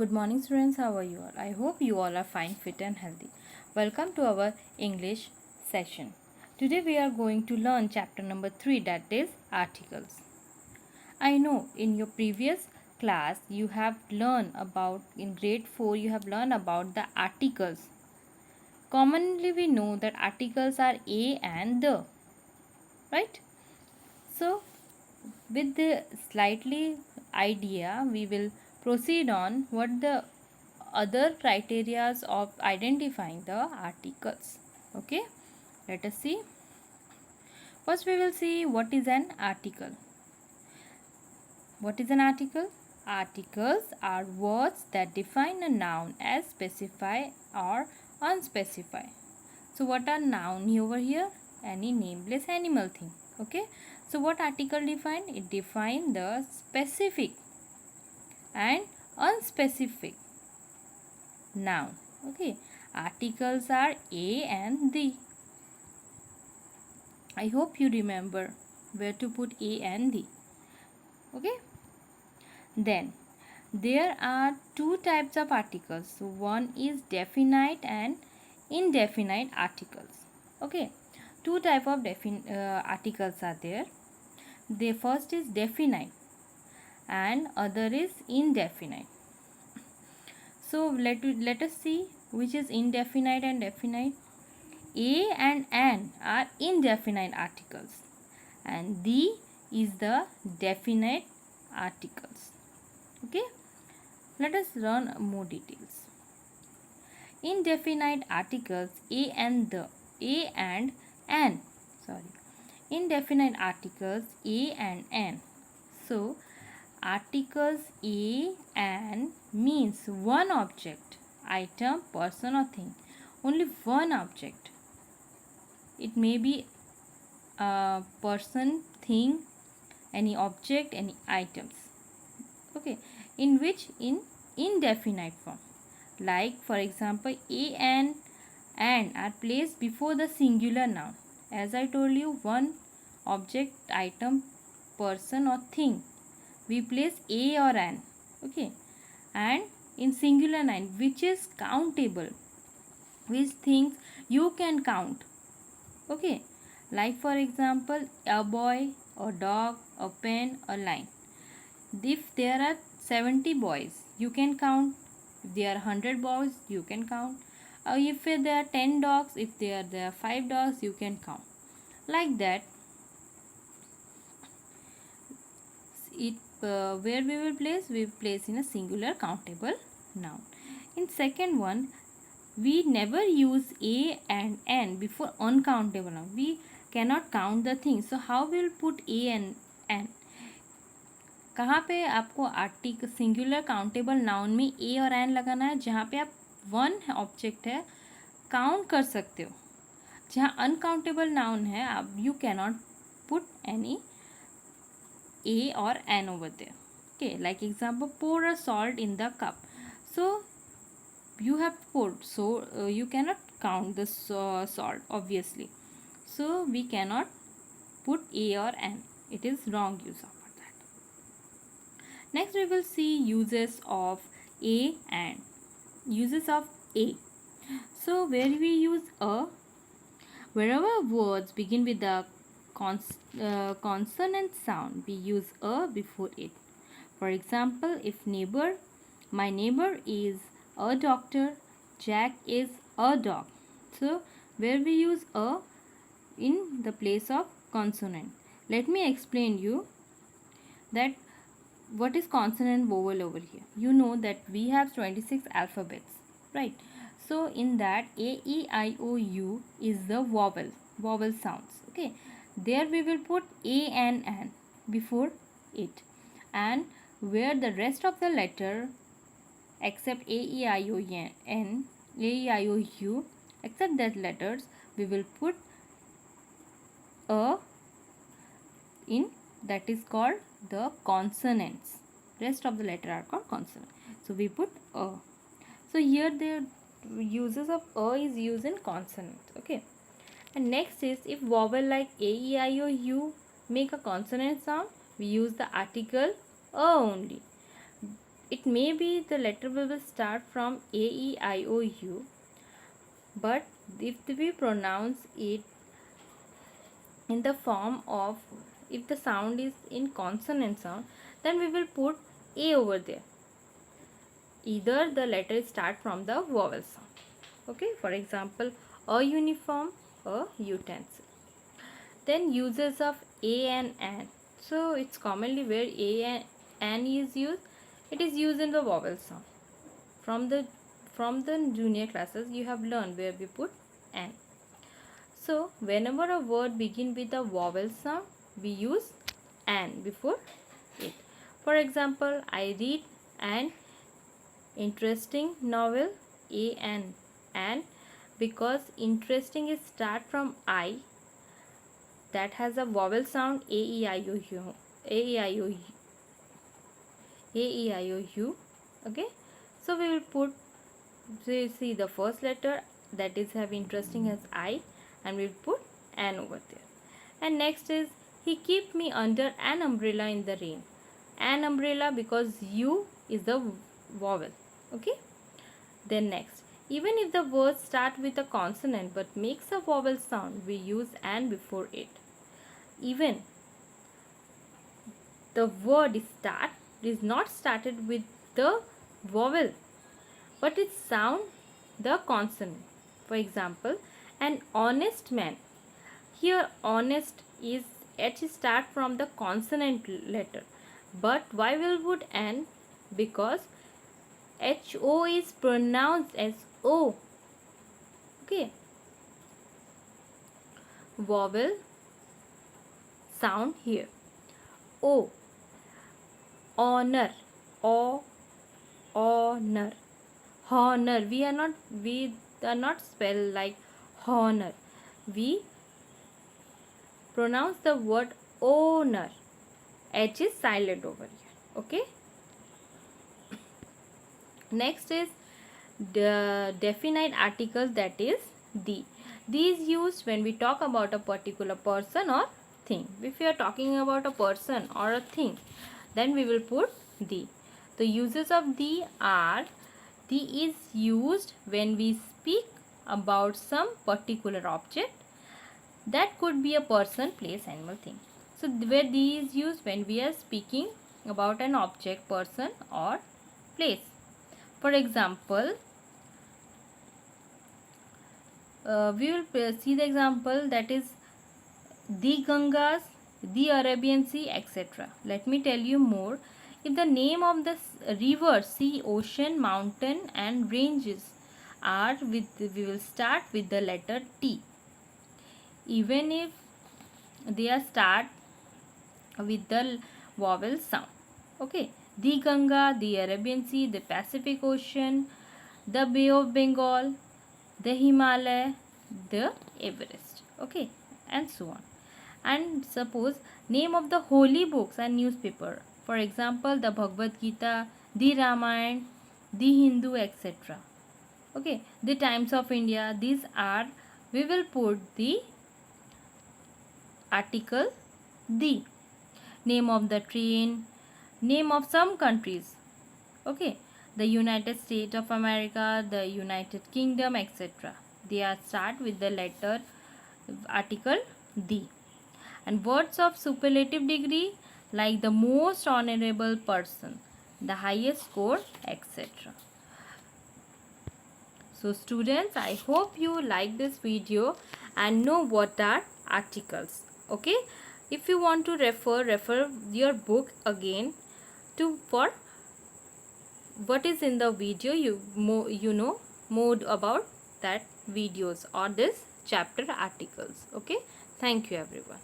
Good morning, students. How are you all? I hope you all are fine, fit, and healthy. Welcome to our English session. Today we are going to learn chapter number 3, that is articles. I know in your previous class you have learned about, in grade 4, you have learned about the articles. Commonly we know that articles are a and the, right? So, with the slightly idea, we will proceed on what the other criterias of identifying the articles. Okay, let us see. First we will see what is an article. What is an article? Articles are words that define a noun as specify or unspecified. So what are noun over here? Any nameless animal thing. Okay, so what article define? It define the specific and unspecific noun. Okay, articles are a and the. I hope you remember where to put a and the. Okay, then there are two types of articles. One is definite and indefinite articles. Okay, two type of articles are there. The first is definite and other is indefinite. So let us see which is indefinite and definite. A and an are indefinite articles and the is the definite articles. Okay, let us learn more details. Indefinite articles a and the, a and an, sorry, indefinite articles a and an. So articles a and means one object, item, person or thing, only one object. It may be a person, thing, any object, any items. Okay, in which in indefinite form, like for example a and an are placed before the singular noun. As I told you, one object, item, person or thing, we place a or an. Okay, and in singular noun which is countable, which things you can count. Okay, like for example a boy, a dog, a pen, a line. If there are 70 boys, you can count. If there are 100 boys, you can count. If there are 10 dogs, if there are 5 dogs, you can count. Like that, it where we will place? We will place in a singular countable noun. In second one, we never use a and n before uncountable noun. We cannot count the things. So how we will put a and n? कहाँ पे आपको article singular countable noun में ए और N लगाना है? जहाँ पे आप वन ऑब्जेक्ट है काउंट कर सकते हो. जहाँ अनकाउंटेबल नाउन है आप you cannot put any a और an over there. Okay, like example pour a salt in the cup. So you have poured, so you cannot count the salt obviously. So we cannot put a or n. It is wrong use of that. Next we will see uses of a and uses of a. So where we use a, wherever words begin with the consonant sound, we use a before it. For example, if neighbor, my neighbor is a doctor, Jack is a dog. So where we use a in the place of consonant. Let me explain you that what is consonant vowel over here. You know that we have 26 alphabets, right? So in that a, e, I, o, u is the vowel sounds. Okay, there we will put a and an before it, and where the rest of the letter except a, e, I, o, n, a, e, I, o, u, except that letters, we will put a in, that is called the consonants. Rest of the letter are called consonant. So we put a. So here the uses of a is used in consonant. Okay. And next is if vowel like a, e, I, o, u make a consonant sound, we use the article a only. it may be the letter will start from A, E, I, O, U, but if we pronounce it in the form of, if the sound is in consonant sound, then we will put A over there. Either the letter start from the vowel sound. Okay, for example, a uniform, a utensil. Then uses of a and an. So it's commonly where a and an is used. It is used in the vowel sound. From the junior classes you have learned where we put an. So whenever a word begin with a vowel sound, we use an before it. For example, I read an interesting novel, a and because interesting is start from I, that has a vowel sound a, e, I, o, u, a, e, I, o, u, a, e, I, o, u. Okay, so we will put, so you see the first letter that is have interesting as I, and we will put an over there. And next is he keep me under an umbrella in the rain. An umbrella because u is the vowel. Okay, then next, even if the word start with a consonant but makes a vowel sound, we use an before it. Even the word is not started with the vowel, but it sound the consonant. For example, an honest man. Here honest is H start from the consonant letter. But why will put an? Because HO is pronounced as O. Okay. Vowel sound here. O. Honor. O. Honor. Honor. We are not spell like honor. We pronounce the word honor. H is silent over here. Okay. Next is the definite article, that is the. These used when we talk about a particular person or thing. If we are talking about a person or a thing, then we will put the. The uses of the are, the is used when we speak about some particular object. That could be a person, place, animal, thing. So where the is used when we are speaking about an object, person or place. For example, we will see the example, that is the Gangas, the Arabian Sea, etc. Let me tell you more. If the name of the river, sea, ocean, mountain and ranges are with, we will start with the letter T. Even if they are start with the vowel sound. Okay. The Ganga, the Arabian Sea, the Pacific Ocean, the Bay of Bengal, the Himalaya, the Everest. Okay. And so on. And suppose name of the holy books and newspaper. For example, the Bhagavad Gita, the Ramayana, the Hindu, etc. Okay. The Times of India. These are, we will put the article the. Name of the train, name of some countries. Okay. The United States of America, the United Kingdom, etc. They are start with the letter article the. And words of superlative degree like the most honorable person, the highest score, etc. So students, I hope you like this video and know what are articles. Okay. If you want to refer your book again to for what is in the video, you know more about that videos or this chapter articles. Okay. Thank you everyone.